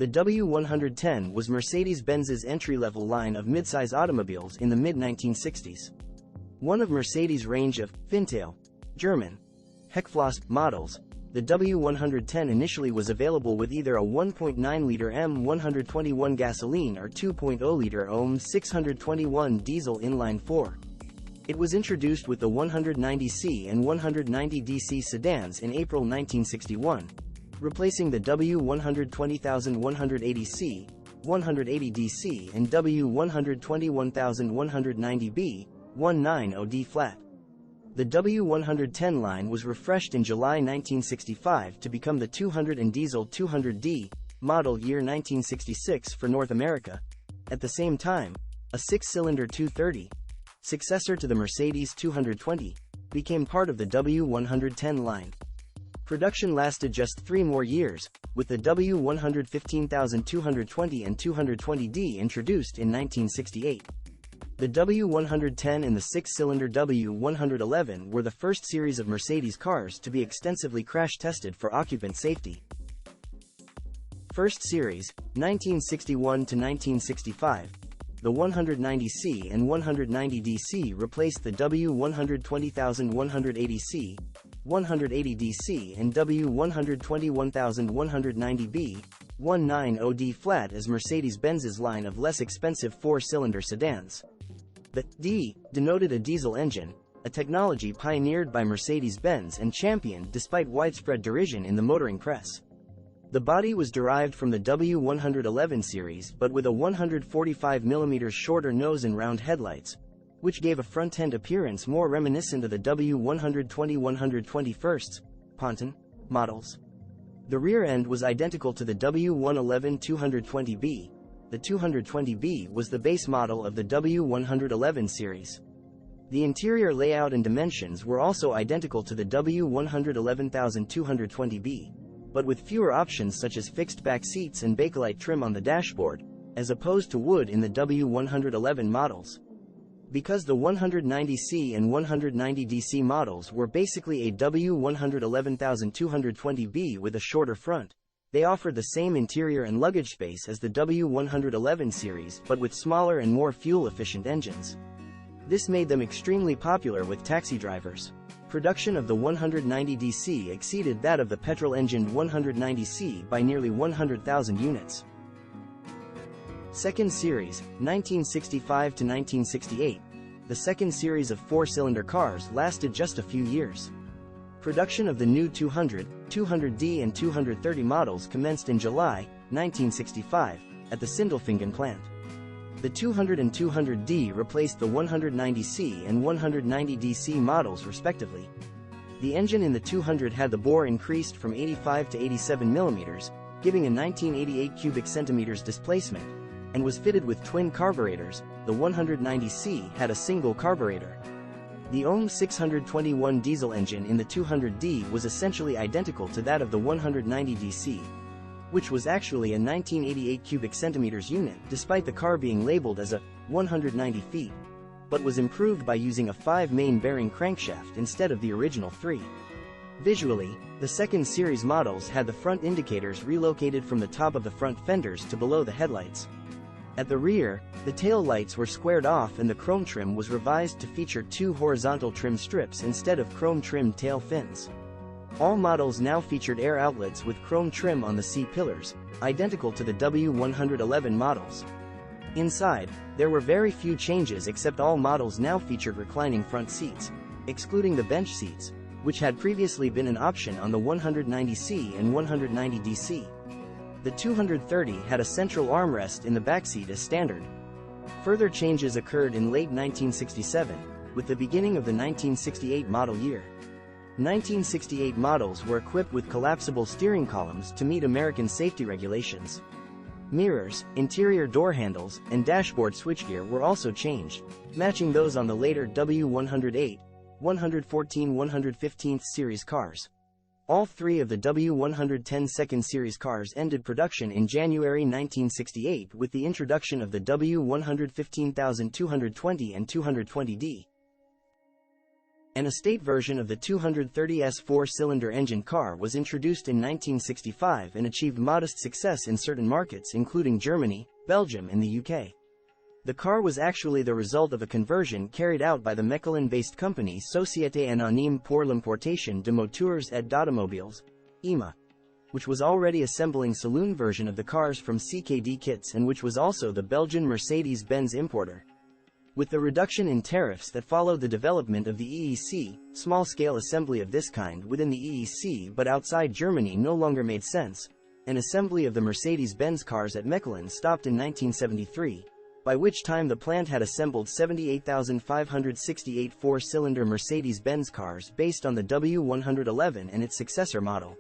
The W110 was Mercedes-Benz's entry-level line of midsize automobiles in the mid-1960s. One of Mercedes' range of Fintail, German, Heckfloss models, the W110 initially was available with either a 1.9-liter M121 gasoline or 2.0-liter OM 621 diesel inline-4. It was introduced with the 190C and 190DC sedans in April 1961, replacing the W120180C, 180DC and W121190B, 190D flat. The W110 line was refreshed in July 1965 to become the 200 and diesel 200D, model year 1966 for North America. At the same time, a 6-cylinder 230, successor to the Mercedes 220, became part of the W110 line. Production lasted just 3 more years, with the W115220 and 220D introduced in 1968. The W110 and the 6-cylinder W111 were the first series of Mercedes cars to be extensively crash-tested for occupant safety. First series, 1961 to 1965. The 190C and 190DC replaced the W120180C, 180DC and W121190B, 190D flat as Mercedes-Benz's line of less expensive 4-cylinder sedans. The D denoted a diesel engine, a technology pioneered by Mercedes-Benz and championed despite widespread derision in the motoring press. The body was derived from the W111 series but with a 145mm shorter nose and round headlights, which gave a front-end appearance more reminiscent of the W120-121st Ponton models. The rear end was identical to the W111-220B. The 220B was the base model of the W111 series. The interior layout and dimensions were also identical to the W111,220B, but with fewer options such as fixed back seats and bakelite trim on the dashboard, as opposed to wood in the W111 models. Because the 190C and 190DC models were basically a W111,220B with a shorter front, they offered the same interior and luggage space as the W111 series but with smaller and more fuel-efficient engines. This made them extremely popular with taxi drivers. Production of the 190DC exceeded that of the petrol-engined 190C by nearly 100,000 units. Second series, 1965 to 1968. The second series of 4-cylinder cars lasted just a few years. Production of the new 200, 200D and 230 models commenced in July 1965 at the Sindelfingen plant. The 200 and 200D replaced the 190C and 190DC models respectively. The engine in the 200 had the bore increased from 85 to 87 mm, giving a 1988 cubic centimeters displacement, and was fitted with twin carburetors. The 190C had a single carburetor. The OM 621 diesel engine in the 200D was essentially identical to that of the 190DC, which was actually a 1988 cubic centimeters unit despite the car being labeled as a 190 feet, but was improved by using a 5-main bearing crankshaft instead of the original 3. Visually, the second series models had the front indicators relocated from the top of the front fenders to below the headlights. At the rear, the tail lights were squared off and the chrome trim was revised to feature 2 horizontal trim strips instead of chrome-trimmed tail fins. All models now featured air outlets with chrome trim on the C-pillars, identical to the W111 models. Inside, there were very few changes except all models now featured reclining front seats, excluding the bench seats, which had previously been an option on the 190C and 190DC. The 230 had a central armrest in the backseat as standard. Further changes occurred in late 1967, with the beginning of the 1968 model year. 1968 models were equipped with collapsible steering columns to meet American safety regulations. Mirrors, interior door handles, and dashboard switchgear were also changed, matching those on the later W108, 114, 115th series cars. All 3 of the W110 second series cars ended production in January 1968 with the introduction of the W115,220 and 220D. An estate version of the 230S four-cylinder engine car was introduced in 1965 and achieved modest success in certain markets including Germany, Belgium and the UK. The car was actually the result of a conversion carried out by the Mechelen-based company Société Anonyme pour l'Importation de Moteurs et d'Automobiles, EMA, which was already assembling saloon version of the cars from CKD kits and which was also the Belgian Mercedes-Benz importer. With the reduction in tariffs that followed the development of the EEC, small-scale assembly of this kind within the EEC but outside Germany no longer made sense, and assembly of the Mercedes-Benz cars at Mechelen stopped in 1973, by which time the plant had assembled 78,568 four-cylinder Mercedes-Benz cars based on the W111 and its successor model.